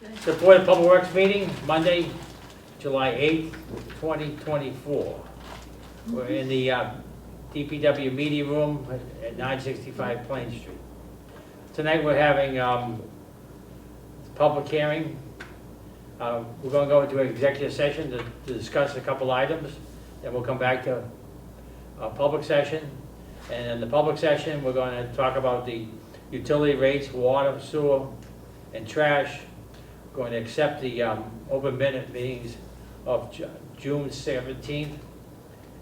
The Board of Public Works meeting, Monday, July 8th, 2024. We're in the DPW meeting room at 965 Plain Street. Tonight we're having public hearing. We're going to go into an executive session to discuss a couple items, then we'll come back to a public session. And in the public session, we're going to talk about the utility rates, water, sewer, and trash. We're going to accept the open minute meetings of June 17th,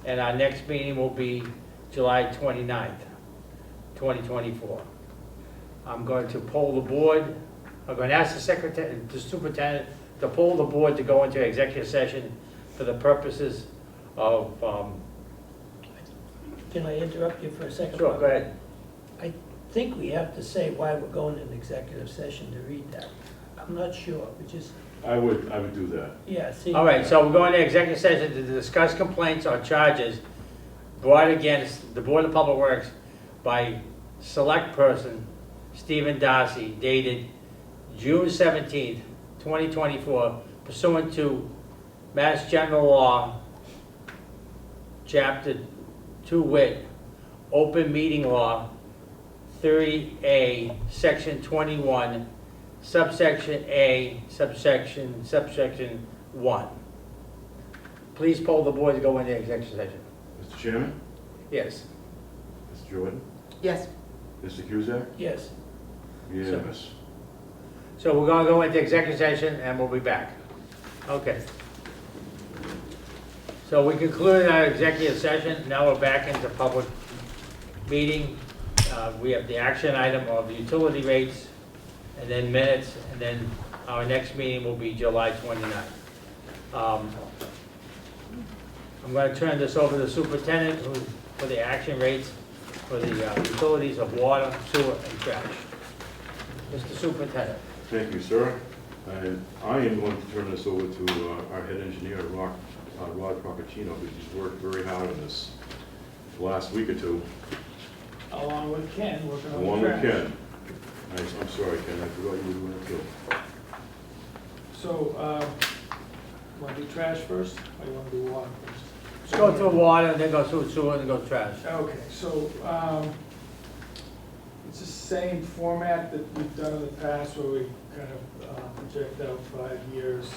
and our next meeting will be July 29th, 2024. I'm going to poll the board. I'm going to ask the secretary, the superintendent, to poll the board to go into executive session for the purposes of. Can I interrupt you for a second? Sure, go ahead. I think we have to say why we're going into executive session to read that. I'm not sure, we just, I would do that. yeah, see. All right, so we're going to executive session to discuss complaints or charges brought against the Board of Public Works by select person Stephen Darcy, dated June 17th, 2024, pursuant to Mass General Law, Chapter 2 wit, Open Meeting Law, 30A, Section 21, subsection A, subsection 1. Please poll the board to go into executive session. Mr. Chairman? Yes. Mr. Jordan? Yes. Mr. Cusack? Yes, Unanimous. So we're going to go into executive session and we'll be back. Okay. So we concluded our executive session. Now we're back into public meeting. We have the action item of utility rates, and then minutes, and then our next meeting will be July 29th. I'm going to turn this over to the superintendent for the action rates for the utilities of water, sewer, and trash. Mr. Superintendent. Thank you, sir. And I am going to turn this over to our head engineer, Rod Procaccino, who's worked very hard on this the last week or two. Along with Ken, working on the Along with trash. Ken. I'm sorry, Ken, I forgot you were doing it too. So, want to do trash first, or you want to do water first? Let's go through water, then go through sewer, then go trash. Okay, so, it's the same format that we've done in the past, where we kind of project out 5 years.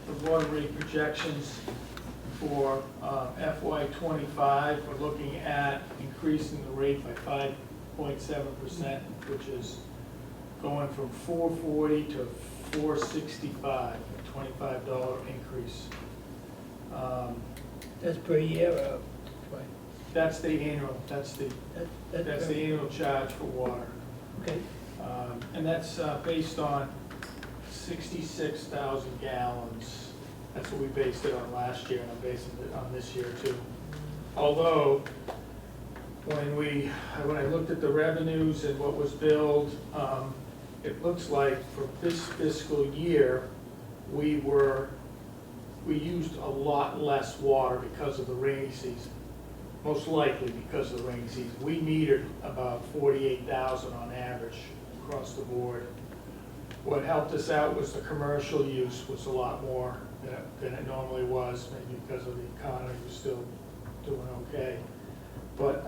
The water rate projections for FY '25, we're looking at increasing the rate by 5.7%, which is going from $4.40 to $4.65, a $25 increase. that's per year, That's the annual, that's the annual charge for water. okay, And that's based on 66,000 gallons. That's what we based it on last year, and I'm basing it on this year too. Although, when I looked at the revenues and what was billed, it looks like for this fiscal year, we used a lot less water because of the rainy season. Most likely because of the rainy season. We metered about 48,000 on average across the board. What helped us out was the commercial use was a lot more than it normally was, maybe because of the economy was still doing okay. But,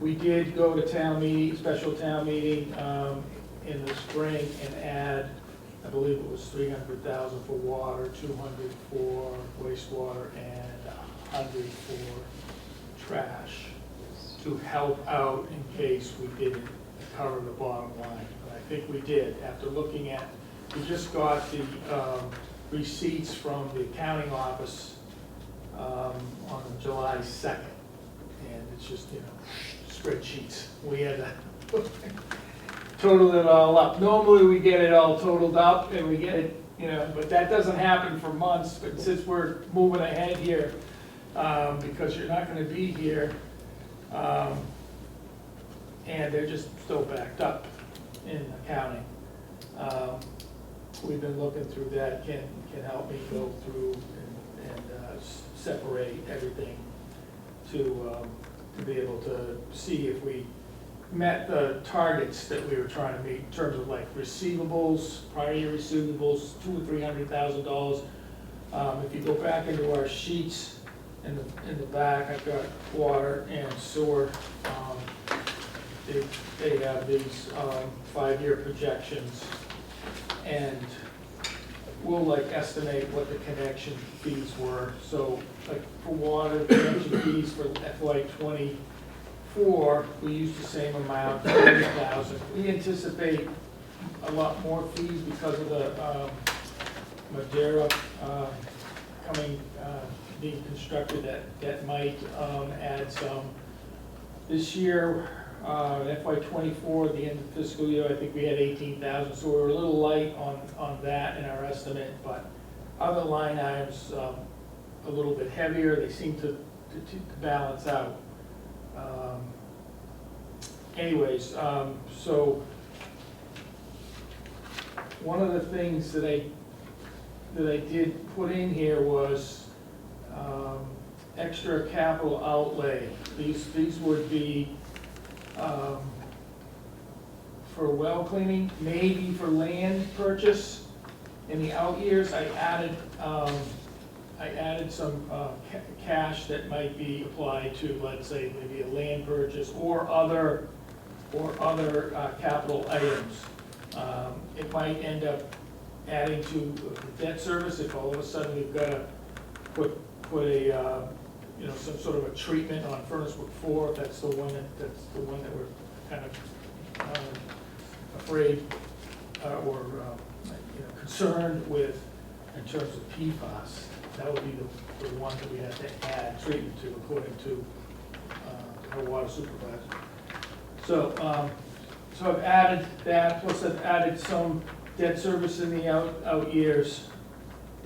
we did go to town meeting, special town meeting in the spring and add, I believe it was 300,000 for water, 200 for wastewater, and 100 for trash to help out in case we didn't cover the bottom line. But I think we did. After looking at, we just got the receipts from the accounting office on July 2nd. And it's just, spreadsheets. We had to total it all up. Normally we get it all totaled up and we get it, but that doesn't happen for months. But since we're moving ahead here, because you're not going to be here, and they're just still backed up in accounting. We've been looking through that. Ken can help me go through and separate everything to be able to see if we met the targets that we were trying to meet in terms of like receivables, prior year receivables, $200,000 or $300,000. If you go back into our sheets in the back, I've got water and sewer. They have these 5-year projections, and we'll like estimate what the connection fees were. So like for water, connection fees for FY '24, we used the same amount, $30,000. We anticipate a lot more fees because of the Madeira being constructed, that might add some. This year, FY '24, the end of fiscal year, I think we had 18,000, so we're a little light on that in our estimate, but other line items a little bit heavier. They seem to balance out. So one of the things that I did put in here was extra capital outlay. These would be for well cleaning, maybe for land purchase. In the out years, I added some cash that might be applied to, let's say, maybe a land purchase or other capital items. It might end up adding to debt service if all of a sudden we've got to put a some sort of a treatment on Furnace Brook 4, if that's the one that we're kind of afraid or concerned with in terms of PFAS. That would be the one that we have to add treatment to, according to our water supervisor. So I've added that, plus I've added some debt service in the out years,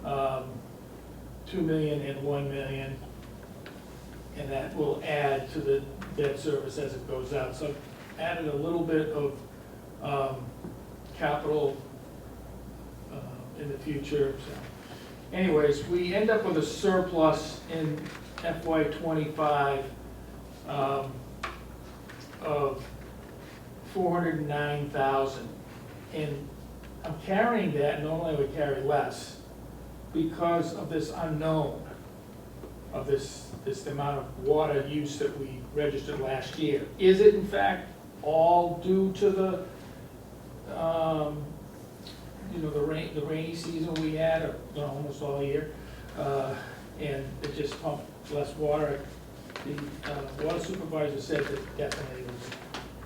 2 million and 1 million, and that will add to the debt service as it goes out. So I've added a little bit of capital in the future. So anyways, we end up with a surplus in FY '25 of $409,000, and I'm carrying that. Normally I would carry less because of this unknown of this amount of water use that we registered last year. Is it in fact all due to the the rainy season we had, almost all year, and it just pumped less water? The water supervisor said that definitely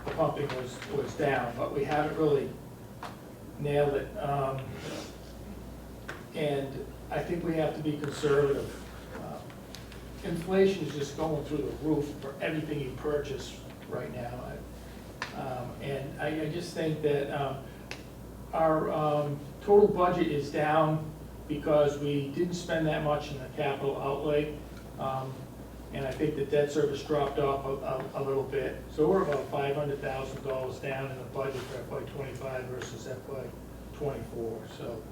the pumping was down, but we haven't really nailed it. And I think we have to be conservative. Inflation is just going through the roof for everything you purchase right now. And I just think that our total budget is down because we didn't spend that much in the capital outlay. And I think the debt service dropped off a little bit. So we're about $500,000 down in the budget for FY '25 versus FY '24. So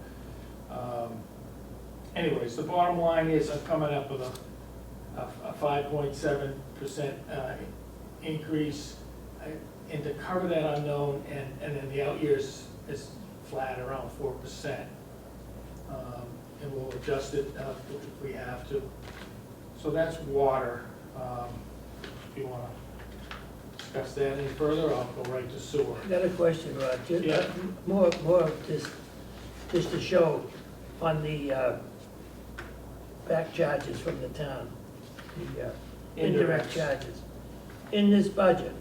anyways, the bottom line is I'm coming up with a 5.7% increase, and to cover that unknown, and then the out years is flat around 4%. And we'll adjust it if we have to. So that's water. If you want to discuss that any further, I'll go right to sewer. I got a question, Rod. Yeah. More of this, just to show on the back charges from the town, the indirect Indirects. charges. In this budget,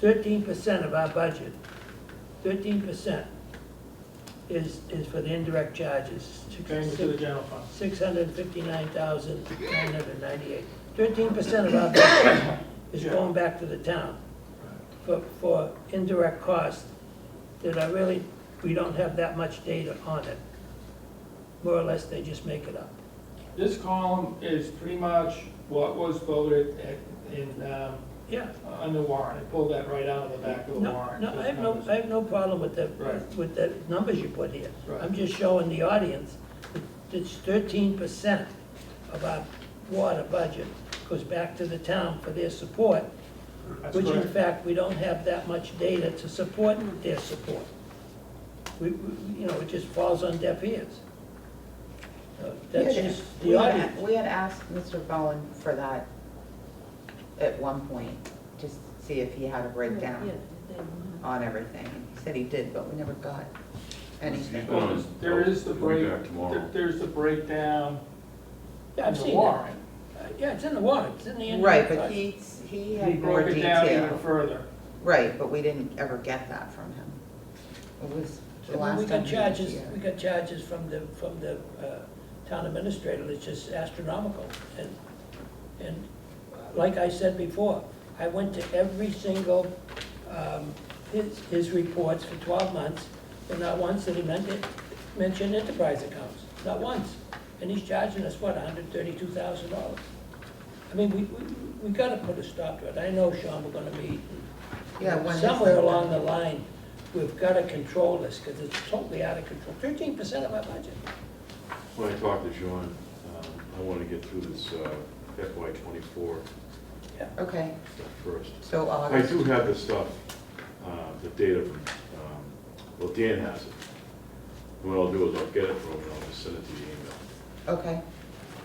13% of our budget, 13% is for the indirect charges. Going to the general fund. 659,998. 13% of our budget is Yeah. going back to the town for indirect costs that are really, we don't have that much data on it. More or less, they just make it up. This column is pretty much what was voted Yeah. on the warrant. I pulled that right out of the back of the No, warrant. no, I have no problem with Right. with the numbers you put here. Right. I'm just showing the audience that it's 13% of our water budget goes back to the town for their support That's which in correct. fact, we don't have that much data to support their support. You know, it just falls on deaf ears. That's just We the had- audience. We had asked Mr. Bowen for that at one point, just to see if he had a breakdown on everything. He said he did, but we never got anything. Well, there is the We'll be break, back tomorrow. there's the breakdown Yeah, in I've the seen that. warrant. Yeah, it's in the warrant, it's in the indirect Right, but cost. he He had more broke it down even detail. further. Right, but we didn't ever get that from him. It was the And last we time got he was charges, here. we got charges from the town administrator, that's just astronomical. And like I said before, I went to every single, his reports for 12 months, and not once did he mention enterprise accounts, not once. And he's charging us, what, $132,000? I mean, we gotta put a stop to it. I know, Sean, we're gonna meet. Yeah, when is Somewhere that? along the line, we've gotta control this, because it's totally out of control. 13% of our budget. When I talked to Sean, I want to get through this FY '24 Okay, stuff first. so I August. do have the stuff, the data from, well, Dan has it. And what I'll do is I'll get it from him and I'll just send it to the email. Okay,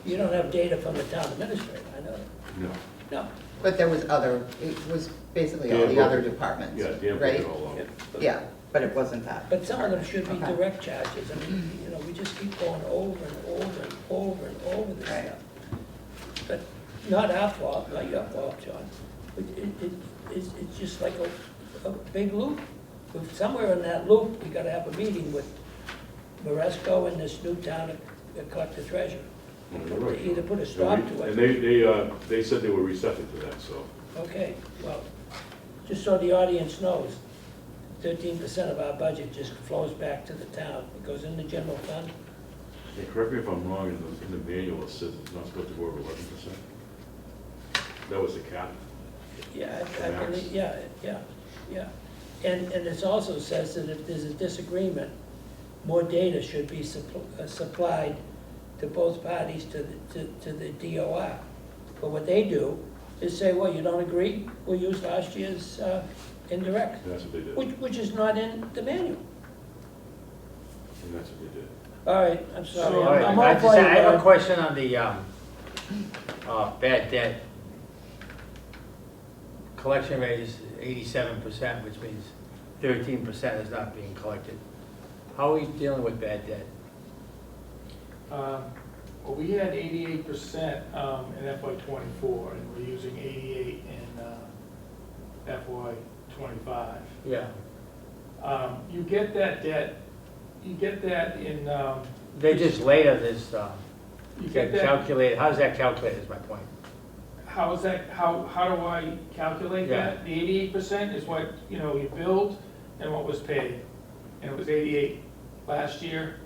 You don't have data from the town administrator, I know. No, No. but there was other, it was basically all Dan the broke other it. departments, Yeah, Dan broke right? it all out. Yeah, but it wasn't that. But some of them should be Okay. direct charges. I mean, you know, we just keep going over and over and over and over this Right. stuff. But not our fault, not your fault, John. It's just like a big loop. If somewhere in that loop, we gotta have a meeting with Moresco and this new town collector treasurer. No, you're right, Either Sean. put a stop And to And it. they said they were receptive to that, so. Okay, well, just so the audience knows, 13% of our budget just flows back to the town. It goes in the general fund. Hey, correct me if I'm wrong, in the manual it says it's not supposed to go over 11%. That was the cap. Yeah, I Max. believe, yeah. And it also says that if there's a disagreement, more data should be supplied to both parties to the DOR. But what they do is say, well, you don't agree, we'll use last year's indirect, That's what they did. which is not in the manual. And that's what they did. All right, I'm sorry. So- All right, I'm I all just, for you, I have a Bob. question on the bad debt. Collection rate is 87%, which means 13% is not being collected. How are we dealing with bad debt? Well, we had 88% in FY '24, and we're using 88 in FY '25. Yeah, You get that debt, you get that in, they just later this, you get get that, calculated, how's that calculated is my point. how is that, how do I calculate that? The 88% is what, you know, you billed and what was paid. And it was 88 last year.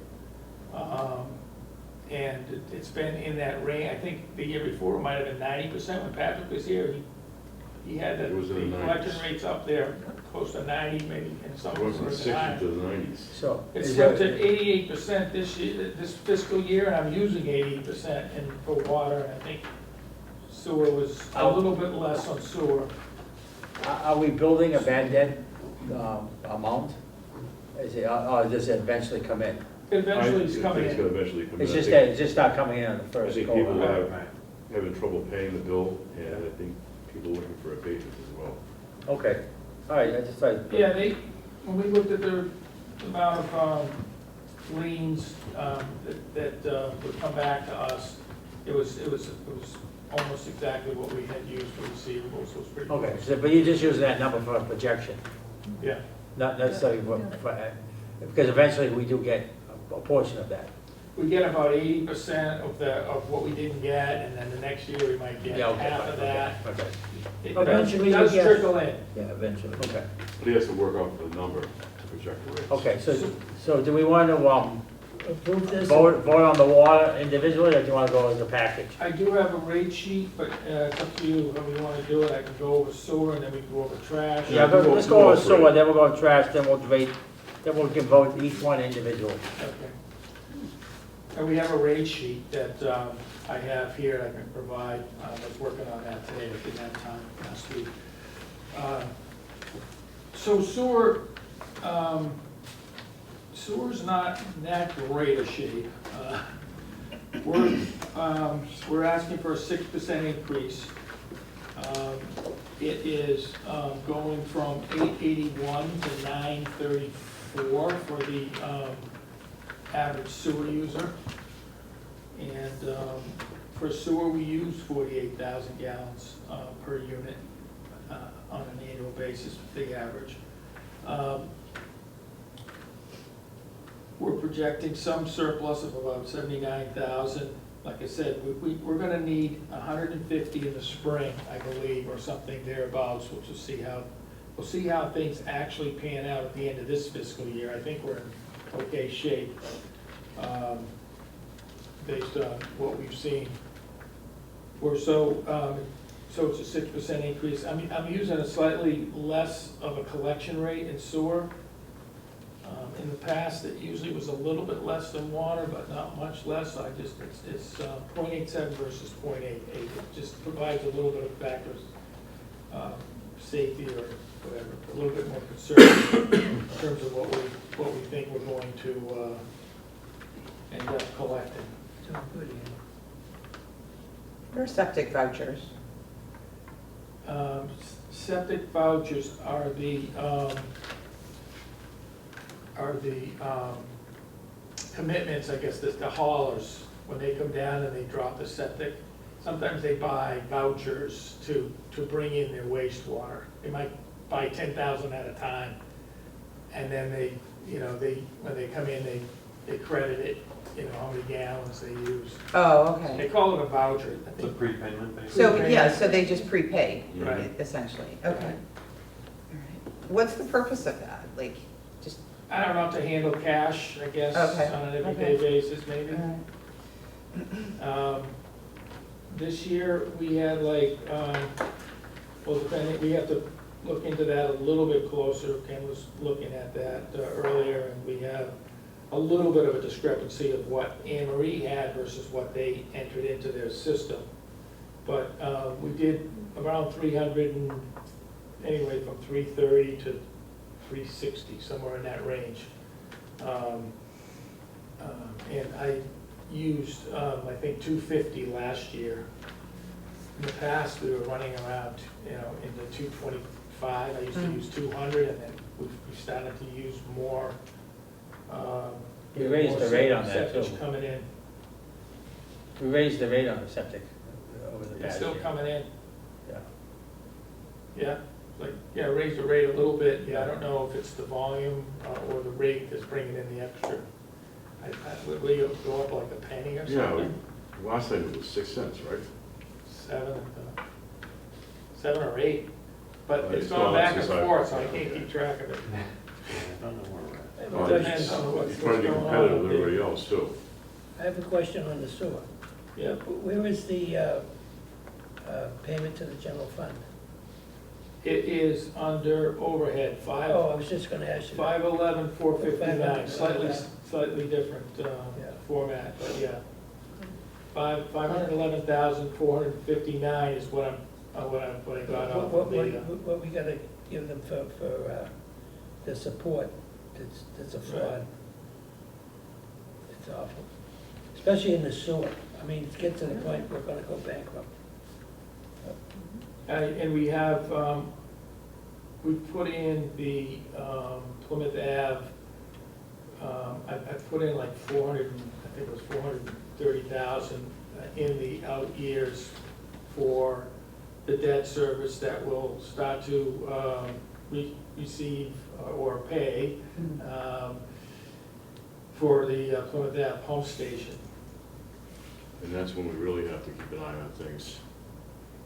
And it's been in that range. I think the year before it might have been 90% when Patrick was here. He had the It was in the collection 90s. rates up there, close to 90, maybe, and some It were was from the in the 60s 90s. to the 90s. So, It is slipped there, at 88% this year, this fiscal year, and I'm using 88% for water, and I think sewer was a little bit less on sewer. are we building a bad debt amount? Is it, or does it eventually come in? Eventually it's coming I think it's gonna in. eventually come in. It's I just think- that, it's just not coming in on the I first think go people around. have, having trouble paying the bill, and I think people are looking for abatements as well. Okay, all right, I just thought. Yeah, when we looked at the amount of liens that would come back to us, it was almost exactly what we had used for receivables, so it was pretty close. Okay, so, but you're just using that number for a projection, Yeah, not necessarily because eventually we do get a portion of that. we get about 80% of what we didn't get, and then the next year we might get Yeah, okay, half of that. Okay, It Okay. Eventually it does you get- trickle in. Yeah, eventually. okay, But he has to work off the number to project the rates. okay, so do we want to, Approve this. vote on the water individually, or do you want to go as a package? I do have a rate sheet, but it's up to you, how you want to do it. I can go over sewer, and then we can go over trash. Yeah, do let's all go over three. sewer, then we'll go to trash, then we'll debate, then we can vote each one individually. Okay. And we have a rate sheet that I have here I can provide. I was working on that today, I didn't have time last week. So sewer's not in that great a shape. We're asking for a 6% increase. It is going from 881 to 934 for the average sewer user. And for sewer, we use 48,000 gallons per unit on an annual basis, the average. We're projecting some surplus of about 79,000. Like I said, we're gonna need 150 in the spring, I believe, or something thereabouts. We'll see how things actually pan out at the end of this fiscal year. I think we're in okay shape, based on what we've seen. So it's a 6% increase. I'm using a slightly less of a collection rate in sewer. In the past, it usually was a little bit less than water, but not much less. So it's 0.87 versus 0.88. It just provides a little bit of factors, safety or whatever, a little bit more conservative in terms of what we think we're going to end up collecting. So good, Ian. What are septic vouchers? Septic vouchers are the commitments, I guess, the haulers, when they come down and they drop the septic. Sometimes they buy vouchers to bring in their wastewater. They might buy 10,000 at a time, and then when they come in, they credit it, how many gallons they use. Oh, They okay. call it a voucher. I It's a think. prepayment, basically. So, Prepayment. yeah, so they just prepay, Right. essentially, okay. Right. All right. What's the purpose of that? Like, just, I don't know, to handle cash, I guess, Okay. on an everyday Okay. basis, maybe. This year, we had depending, we have to look into that a little bit closer. Ken was looking at that earlier, and we have a little bit of a discrepancy of what Anne Marie had versus what they entered into their system. But we did around 300 and, anyway, from 330 to 360, somewhere in that range. And I used, I think, 250 last year. In the past, we were running around, in the 225. I used to use 200, and then we started to use more. You raised the rate on that, septic too. coming in. We raised the rate on the septic over the It's past still year. coming in, Yeah. yeah, raise the rate a little bit. Yeah, I don't know if it's the volume or the rate that's bringing in the extra. Would we go up like a penny or Yeah, something? last time it was 6 cents, right? 7 or 8, but it's It's going gone back and since I- forth, so I can't keep track of it. I don't know where we're at. I have a Oh, question- Depends on what's You're trying to be going on. competitive with everybody else, too. I have a question on the sewer. Yeah, Where is the payment to the general fund? it is under overhead, Oh, I was just gonna ask you. 511, 459, 511. slightly different Yeah. format, but yeah. 511,459 is what I got off What of the, what we gotta give them for the support, that's a fraud. It's awful, especially in the sewer. I mean, it gets to the point we're gonna go bankrupt. and we have, we put in the Plymouth Ave, I put in like 400, I think it was 430,000 in the out years for the debt service that will start to receive or pay for the Plymouth Ave pump station. And that's when we really have to keep an eye on things.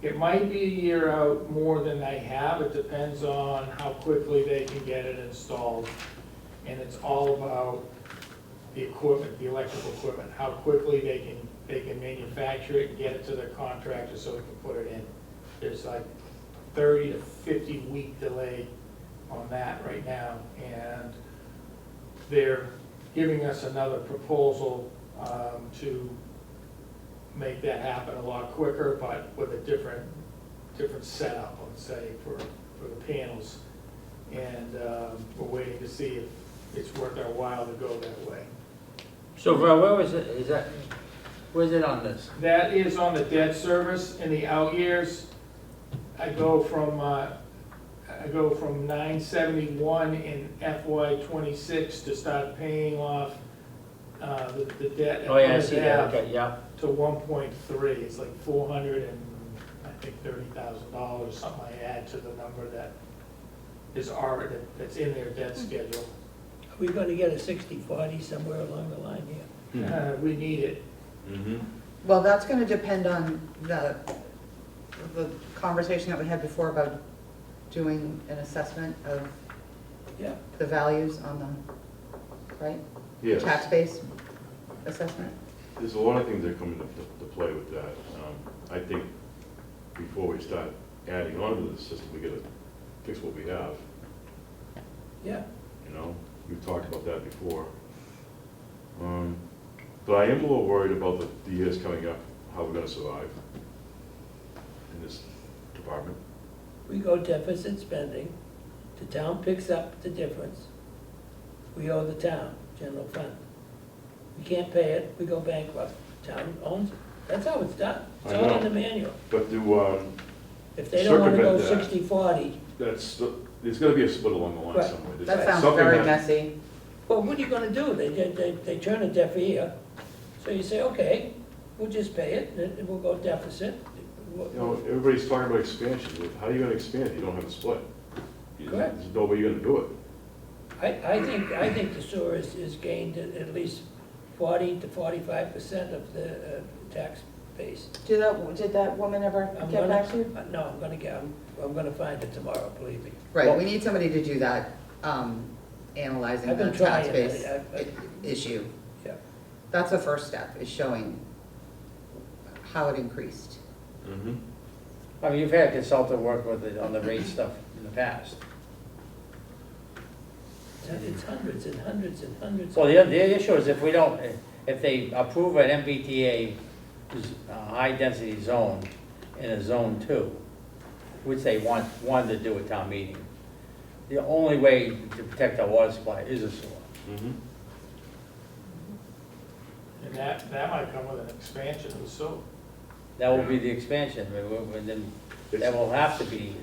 It might be a year out more than I have, it depends on how quickly they can get it installed. And it's all about the equipment, the electrical equipment, how quickly they can manufacture it and get it to their contractor so they can put it in. There's like 30 to 50 week delay on that right now, and they're giving us another proposal to make that happen a lot quicker, but with a different setup, let's say, for the panels. And we're waiting to see if it's worth our while to go that way. So where was it, is that, where's it on this? That is on the debt service in the out years. I go from 971 in FY '26 to start paying off the debt at Oh, yeah, I Plymouth see that, Ave okay, yeah. to 1.3. It's like $430,000, something I add to the number that is already, that's in their debt schedule. Are we gonna get a 60/40 somewhere along the line here? We need it. Mm-hmm. Well, that's gonna depend on the conversation that we had before about doing an assessment of Yeah, the values on the, right? Yes. Tax base assessment. There's a lot of things that come into play with that. I think before we start adding on to the system, we gotta fix what we have, yeah. you know? We've talked about that before. But I am a little worried about the years coming up, how we're gonna survive in this department. We go deficit spending, the town picks up the difference. We owe the town, general fund. We can't pay it, we go bankrupt, town owns it. That's how it's done. It's I all know. in the manual. But If they don't wanna go circumvent that. 60/40, there's gonna be a split along the line Right. somewhere. There's That sounds something very that- messy. well, what are you gonna do? They turn a deaf ear. So you say, okay, we'll just pay it, and we'll go deficit. You know, everybody's talking about expansion. How are you gonna expand if you don't have a split? Correct. There's no way you're gonna do it. I think the sewer is gained at least 40 to 45% of the tax base. Did that woman ever I'm get gonna- back to you? No, I'm gonna find it tomorrow, believe me. Right, we need somebody to do that, analyzing I've the been tax trying. base I- issue. Yeah. That's the first step, is showing how it increased. Mm-hmm. I mean, you've had a consultant work with it on the rate stuff in the past. It's hundreds and hundreds and hundreds. Well, the issue is if we don't, if they approve an MBTA high-density zone in a zone 2, which they wanted to do at town meeting, the only way to protect our water supply is a sewer. Mm-hmm. And that might come with an expansion of the sewer. That will be the expansion, and then that will have to be,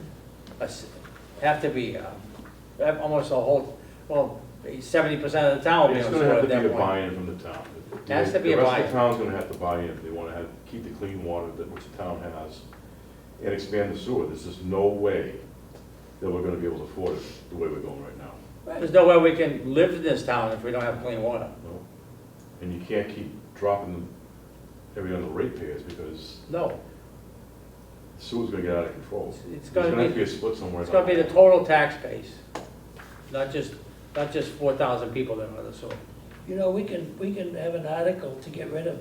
almost a whole, well, 70% of the town will be It's on gonna sewer have at to be that a point. buy-in from the town. Has to be a The rest buy-in. of the town's gonna have to buy in if they wanna keep the clean water that which the town has and expand the sewer. There's just no way that we're gonna be able to afford it the way we're going right now. There's no way we can live in this town if we don't have clean water. No. And you can't keep dropping every other ratepayers because No. sewer's gonna get out of control. It's There's gonna gonna have to be, be a split somewhere. it's gonna be the total tax base, not just 4,000 people that are on the sewer. You know, we can have an article to get rid of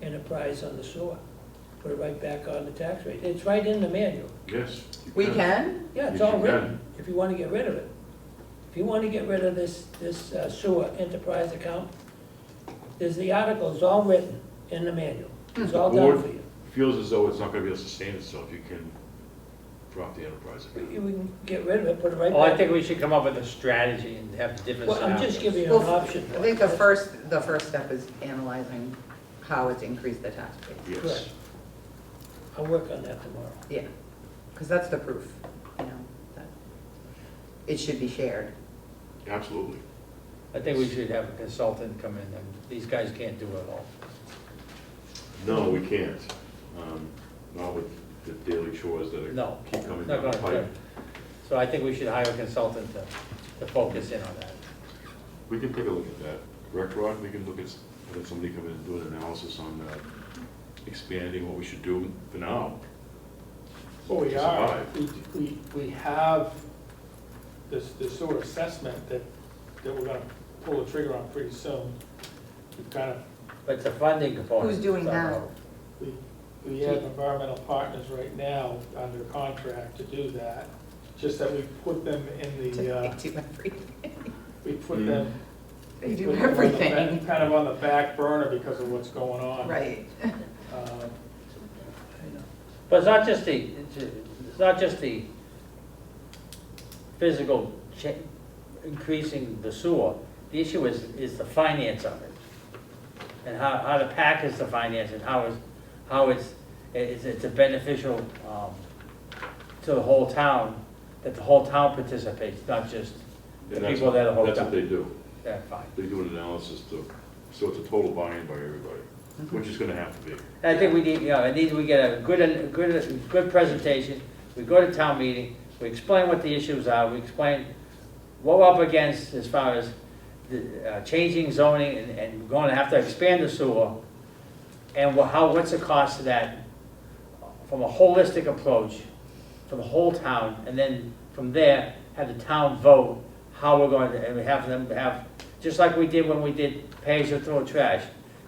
enterprise on the sewer. Put it right back on the tax rate. It's right in the manual. Yes. you We can? Yeah, it's Yes, all you written, can. if you wanna get rid of it. If you wanna get rid of this sewer enterprise account, there's the article, it's all written in the manual. It's all The done board for you. feels as though it's not gonna be able to sustain itself. You can drop the enterprise account. We can get rid of it, put it right Well, I back. think we should come up with a strategy and have different Well, I'm just scenarios. giving you an Well, option. I think the first step is analyzing how it's increased the tax base. Yes. Correct. I'll work on that tomorrow. Yeah, because that's the proof, you know, that it should be shared. Absolutely. I think we should have a consultant come in, and these guys can't do it all. No, we can't. Not with the daily chores that No, keep coming not down the gonna, pipe. so I think we should hire a consultant to focus in on that. We can take a look at that. Correct, Rod? We can look at, have somebody come in and do an analysis on expanding what we should do for now. Well, we To are, survive. we have this sewer assessment that we're gonna pull the trigger on pretty soon. We've kind of, But the funding component. Who's doing that? we have environmental partners right now under contract to do that. Just that we put them in They the, do everything. we put them. They do put them on the back- everything. Kind of on the back burner because of what's going on. Right. But it's not just the physical increasing the sewer. The issue is the finance of it. And how to package the finance and how it's a beneficial, to the whole town, that the whole town participates, not just the And that's people that are hooked That's up. what they do. Yeah, fine. They do an analysis too. So it's a total buy-in by everybody, which is gonna have to be. I think we need, we get a good presentation, we go to town meeting, we explain what the issues are, we explain what we're up against as far as the, changing zoning and we're going to have to expand the sewer, and what's the cost of that from a holistic approach for the whole town, and then from there, have the town vote how we're going to, and we have them have, just like we did when we did pay as you throw trash,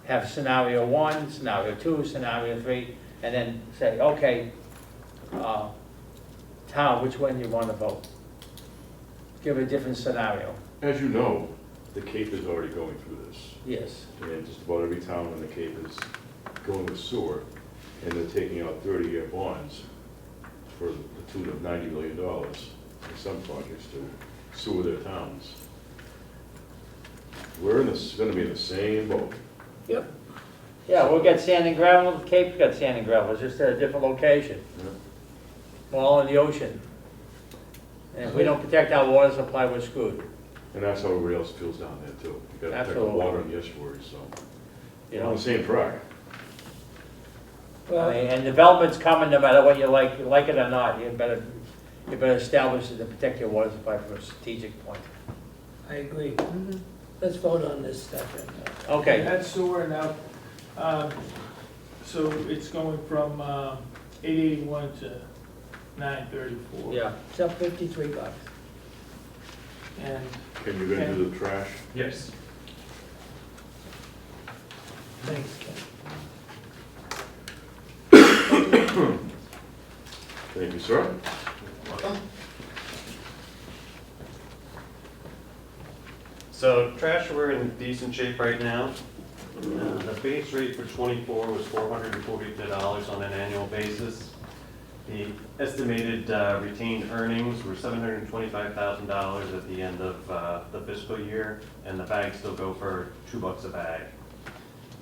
have scenario 1, scenario 2, scenario 3, and then say, okay, town, which one you want to vote? Give a different scenario. As you know, the Cape is already going through this. Yes. And just about every town in the Cape is going with sewer, and they're taking out 30-year bonds for the tune of $90 million in some projects to sewer their towns. We're gonna be in the same boat. Yep. Yeah, we'll get sand and gravel, the Cape's got sand and gravel, it's just at a different location, all in the ocean. And if we don't protect our water supply, we're screwed. And that's how everybody else feels down there too. You gotta protect the Absolutely. water in the estuary, so. You We're on know, the same track. I Well, mean, and development's coming no matter what you like it or not, you better establish it to protect your water supply from a strategic point. I agree. Mhm. Let's vote on this stuff right now. Okay, That's sewer now, so it's going from 881 to 934. yeah. It's up $53. And Can you gonna do the trash? Yes. Thanks, Ken. Thank you, sir. So trash, we're in decent shape right now. The base rate for '24 was $442 on an annual basis. The estimated retained earnings were $725,000 at the end of the fiscal year, and the bags still go for $2 a bag.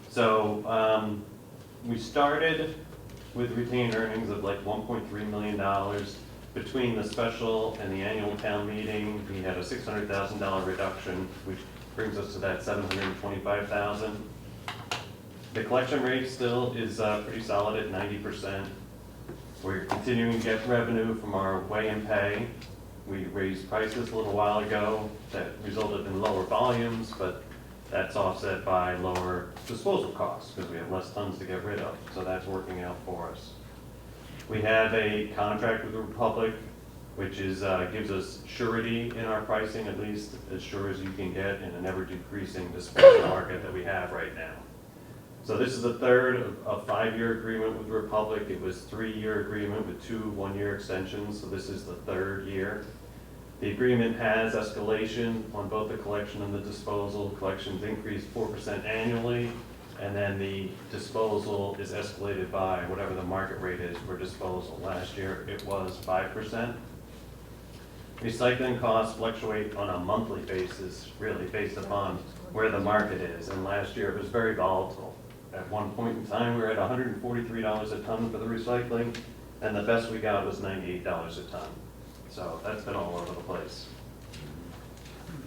So we started with retained earnings of like $1.3 million. Between the special and the annual town meeting, we had a $600,000 reduction, which brings us to that $725,000. The collection rate still is pretty solid at 90%. We're continuing to get revenue from our weigh and pay. We raised prices a little while ago that resulted in lower volumes, but that's offset by lower disposal costs because we have less tons to get rid of, so that's working out for us. We have a contract with the Republic, which is, gives us surety in our pricing, at least as sure as you can get in an ever-decreasing disposal market that we have right now. So this is the third of a 5-year agreement with the Republic. It was 3-year agreement with 2 1-year extensions, so this is the 3rd year. The agreement has escalation on both the collection and the disposal. Collections increase 4% annually, and then the disposal is escalated by whatever the market rate is for disposal. Last year, it was 5%. Recycling costs fluctuate on a monthly basis, really based upon where the market is, and last year it was very volatile. At one point in time, we were at $143 a ton for the recycling, and the best we got was $98 a ton. So that's been all over the place.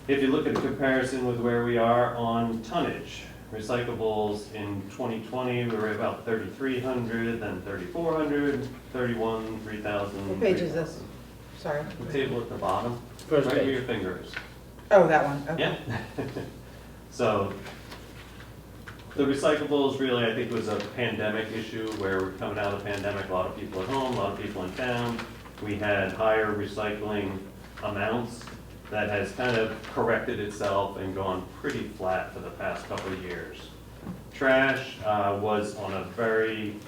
If you look at the comparison with where we are on tonnage, recyclables in 2020, we were about 3,300, then 3,400, 31, 3,000. What page is this? Sorry. The table at the bottom, First right where page. your finger is. Oh, that one, okay. Yeah. So, the recyclables really, I think, was a pandemic issue where we're coming out of the pandemic, a lot of people at home, a lot of people in town. We had higher recycling amounts that has kind of corrected itself and gone pretty flat for the past couple of years. Trash was on a pretty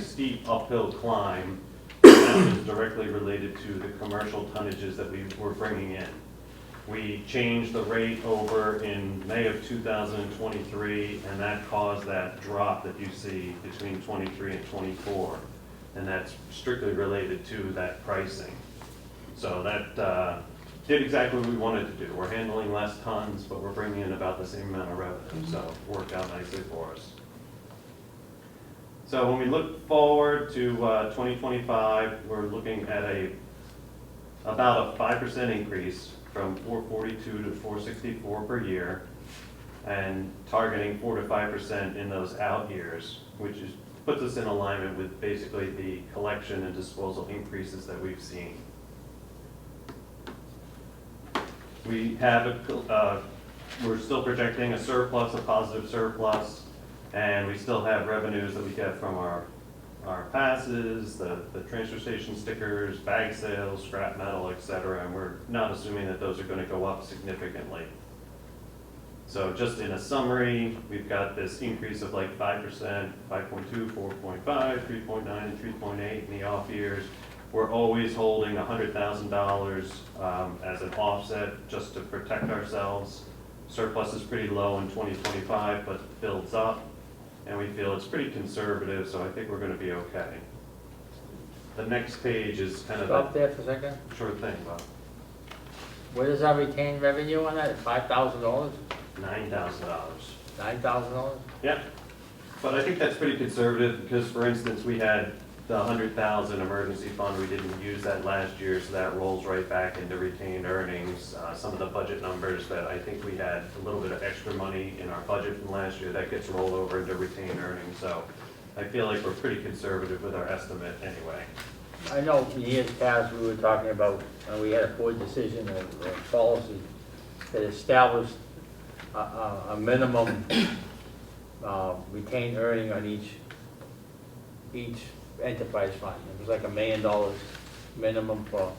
steep uphill climb. That was directly related to the commercial tonnages that we were bringing in. We changed the rate over in May of 2023, and that caused that drop that you see between 23 and 24. And that's strictly related to that pricing. So that did exactly what we wanted to do. We're handling less tons, but we're bringing in about the same amount of revenue, so it worked out nicely for us. So when we look forward to 2025, we're looking at about a 5% increase from 442 to 464 per year, and targeting 4 to 5% in those out years, which puts us in alignment with basically the collection and disposal increases that we've seen. We have we're still projecting a surplus, a positive surplus, and we still have revenues that we get from our passes, the transfer station stickers, bag sales, scrap metal, et cetera, and we're not assuming that those are going to go up significantly. So just in a summary, we've got this increase of like 5%, 5.2, 4.5, 3.9, and 3.8 in the off years. We're always holding $100,000 as an offset just to protect ourselves. Surplus is pretty low in 2025, but builds up, and we feel it's pretty conservative, so I think we're going to be okay. The next page is kind of Stop a there for a second. short thing, Bob. What is our retained revenue on that? $5,000? $9,000. $9,000? Yeah, but I think that's pretty conservative because, for instance, we had the $100,000 emergency fund. We didn't use that last year, so that rolls right back into retained earnings. Some of the budget numbers that I think we had a little bit of extra money in our budget from last year, that gets rolled over into retained earnings. So I feel like we're pretty conservative with our estimate anyway. I know in years past, we were talking about, we had a board decision or policy that established a minimum retained earning on each enterprise fund. It was like $1 million minimum for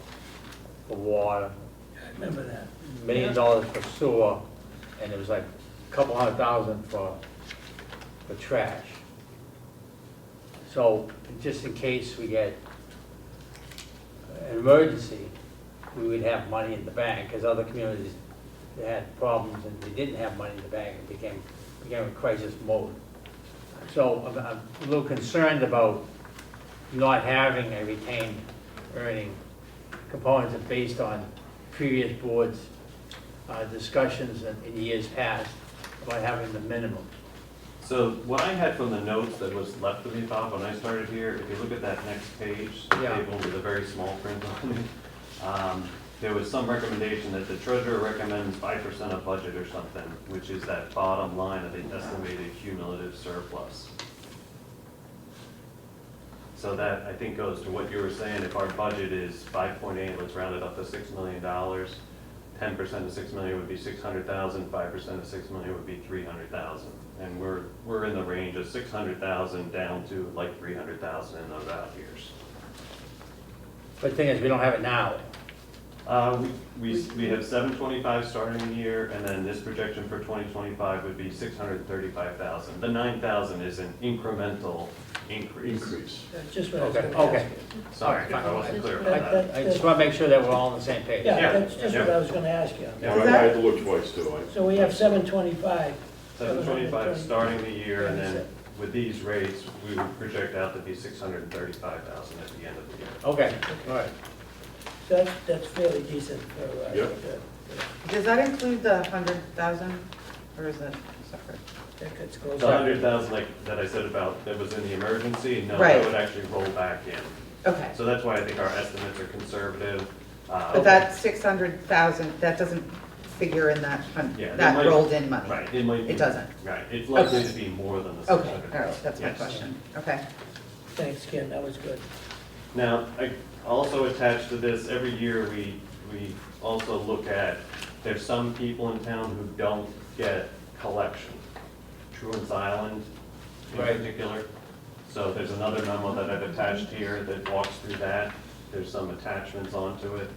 water, I remember that. $1 million for sewer, and it was like a couple $100,000 for trash. So just in case we get an emergency, we would have money in the bank, because other communities that had problems and they didn't have money in the bank, it became a crisis mode. So I'm a little concerned about not having a retained earning components that based on previous boards' discussions in years past about having the minimum. So what I had from the notes that was left to me, Bob, when I started here, if you look at that next page, the Yeah. table with a very small print on it, there was some recommendation that the treasurer recommends 5% of budget or something, which is that bottom line of the estimated cumulative surplus. So that, I think, goes to what you were saying. If our budget is 5.8, let's round it up to $6 million. 10% of 6 million would be 600,000. 5% of 6 million would be 300,000. And we're in the range of 600,000 down to like 300,000 in those out years. But the thing is, we don't have it now. We have 725 starting the year, and then this projection for 2025 would be 635,000. The 9,000 is an incremental increase. That's just what I was Okay, gonna okay. ask you. Sorry if I wasn't clear That- about that. that- I just want to make sure that we're all on the same page. Yeah, that's just Yeah. what I was gonna ask you. Yeah, I had to look twice too. So we have 725. 725 starting the year, and then with these rates, we would project out to be 635,000 at the end of the year. Okay, all right. So that's fairly decent for, Yeah. Does that include the 100,000, or is it separate? that gets close. The 100,000, like that I said about, that was in the emergency, no, Right. that would actually roll back in. Okay, So that's why I think our estimates are conservative. but that 600,000, that doesn't figure in that, Yeah, that might- rolled in money? Right, it might be. It doesn't? Right, it's likely Okay. to be more than the Okay, 600,000. all right, that's my Yes. question. Okay. Thanks, Ken, that was good. Now, I also attached to this, every year we also look at, there's some people in town who don't get collection. Truant's Island in Right. particular. So there's another memo that I've attached here that walks through that. There's some attachments onto it.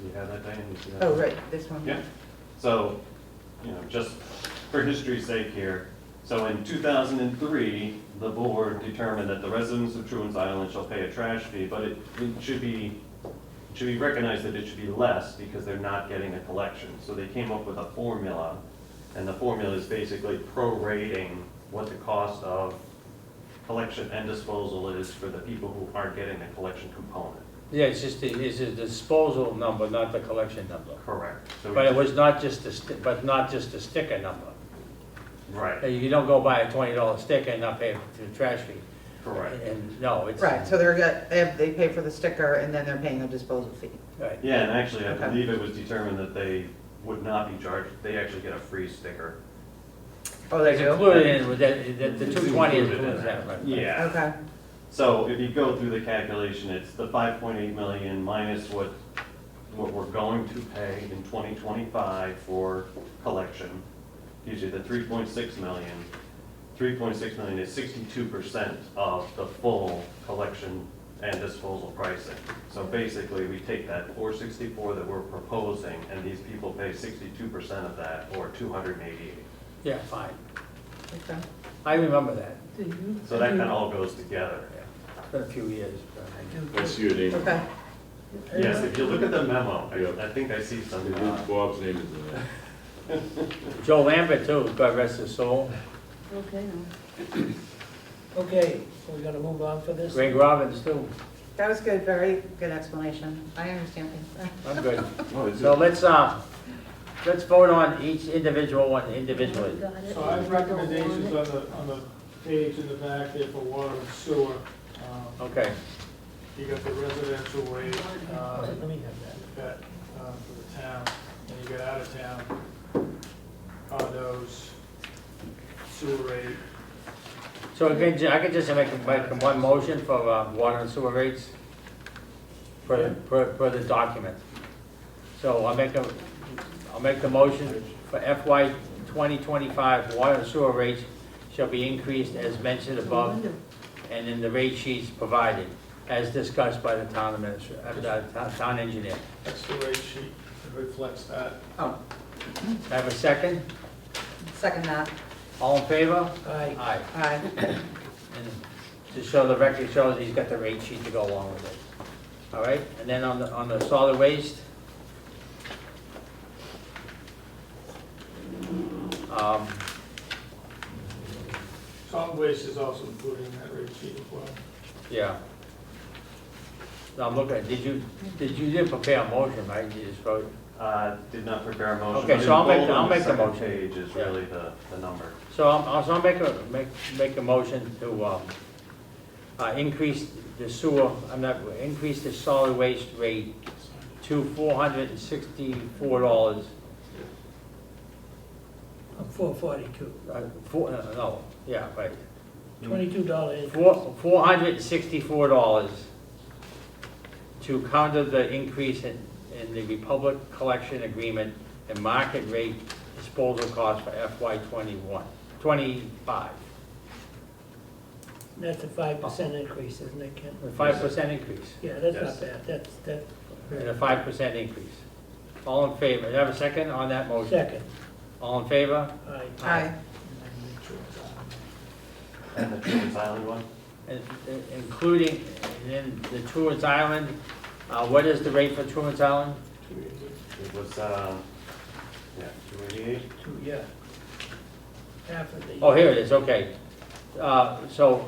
You have that, Diane? You see that? Oh, right, this one? Yeah, so, just for history's sake here, so in 2003, the board determined that the residents of Truant's Island shall pay a trash fee, but it should be recognized that it should be less because they're not getting a collection. So they came up with a formula, and the formula is basically prorating what the cost of collection and disposal is for the people who aren't getting the collection component. Yeah, it's a disposal number, not the collection number. Correct. So But it was not just the sticker number. Right, You don't go buy a $20 sticker and not pay for the trash fee. correct. And, no, it's. Right, so they pay for the sticker and then they're paying a disposal fee. Right. Yeah, and actually, I Okay. believe it was determined that they would not be charged, they actually get a free sticker. Oh, they It's do? included in, with the It's 220 included in includes that, right? Yeah. Okay, So if you go through the calculation, it's the 5.8 million minus what we're going to pay in 2025 for collection. Gives you the 3.6 million. 3.6 million is 62% of the full collection and disposal pricing. So basically, we take that 464 that we're proposing, and these people pay 62% of that, or 288. Yeah, fine. okay. I remember that. So that kind of all goes together. It's been a few years. but- I see your name. Okay, Yes, if you look at the memo, Yeah. I think I see some, Bob's name is in there. Joe Lambert too, God rest his soul. Okay, now. Okay, so we're gonna move on for this? Greg Robbins too. that was good, very good explanation. I understand things. I'm good. Oh, is So it? let's vote on each individual one individually. Got it. So I have recommendations on the page in the back there for water and sewer. Okay, You got the residential rate, Let me have that. got, for the town, and you got out of town, condos, sewer rate. so I could just make one motion for water and sewer rates per the document. So I'll make the motion for FY 2025, water and sewer rates shall be increased as mentioned above and in the rate sheets provided, as discussed by the town administrator, town engineer. That's the rate sheet, it reflects that. Oh, Have a second? second that. All in favor? Aye. Aye. Aye. And to show the record shows he's got the rate sheet to go along with it. All right, and then on the solid waste. Solid waste is also included in that rate sheet as well. Yeah. Now I'm looking, you didn't prepare a motion, right? You just wrote, did not prepare a motion. Okay, but so in bold I'll on make the second motion. Page is Yeah. really the number. so I'll make a motion to increase the sewer, increase the solid waste rate to $464. 442, Yeah, right. $22. $464 to counter the increase in the Republic collection agreement and market rate disposal cost for FY 25. That's a 5% increase, isn't it, Ken? A 5% increase, Yeah, that's Yes. not bad, that's. and a 5% increase. All in favor? Do you have a second on that motion? Second, All in favor? aye. Aye. And the Truman's Island one? And including, and then the Truman's Island, what is the rate for Truman's Island? It was, 288? Yeah. Half of the. Oh, here it is, okay. So,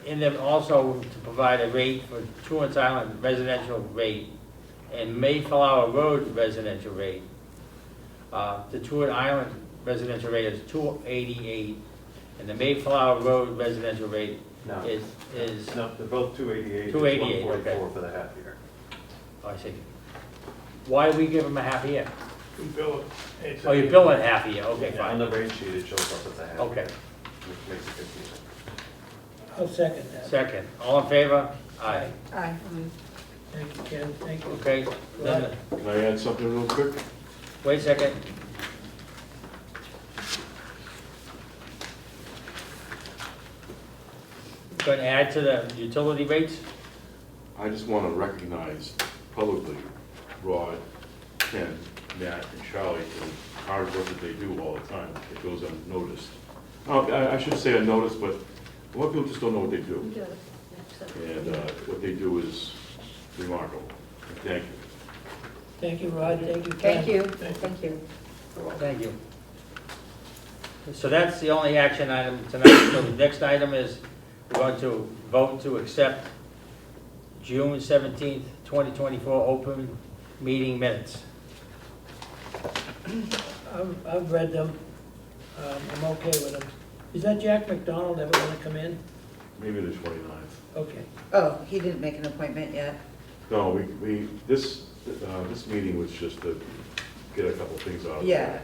in them also to provide a rate for Truman's Island residential rate and Mayflower Road residential rate. The Truett Island residential rate is $288, and the Mayflower Road residential rate No. is, No, they're both 288. 288, okay. 144 for the half year. oh, I see. Why do we give them a half a year? We bill it. Oh, you bill it half a year, okay, Yeah, on fine. the rate sheet, it shows up as a half. Okay, year, Which makes it confusing. I'll second that. second. All in favor? Aye. Aye. Thank you, Ken, thank you. Okay, then, Can I add something real quick? wait a second. Going to add to the utility rates? I just want to recognize publicly Rod, Ken, Matt, and Charlie for the hard work that they do all the time. It goes unnoticed. I should say unnoticed, but a lot of people just don't know what they do. You got it. Excellent. And what they do is remarkable. Thank you. Thank you, Rod, thank you, Ken. Thank you, thank you. Thank you. So that's the only action item tonight. So the next item is we're going to vote to accept June 17th, 2024 open meeting minutes. I've read them. I'm okay with them. Is that Jack McDonald ever gonna come in? Maybe the 29th. Okay. Oh, he didn't make an appointment yet? No, this meeting was just to get a couple things out of the way. Yeah.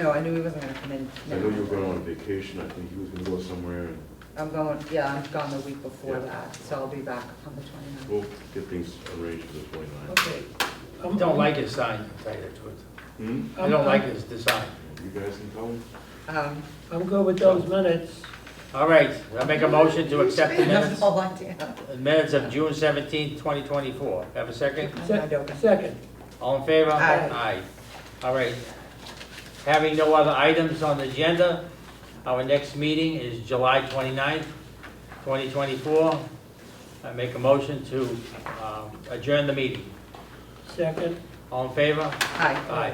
No, I knew he wasn't gonna come in. I know you were going on vacation, I think he was gonna go somewhere, and I'm gone the week before that, so I'll be back on the 29th. we'll get things arranged for the 29th. Okay. I don't like his sign, to tell you the truth. I I'm- don't like his design. You guys can tell him? I'm good with those minutes. All right, I'll make a motion to accept the minutes. That's all I do. The minutes of June 17th, 2024. Have a second? Second. All in favor? Aye. Aye. All right. Having no other items on the agenda, our next meeting is July 29th, 2024. I make a motion to adjourn the meeting. Second. All in favor? Aye. Aye.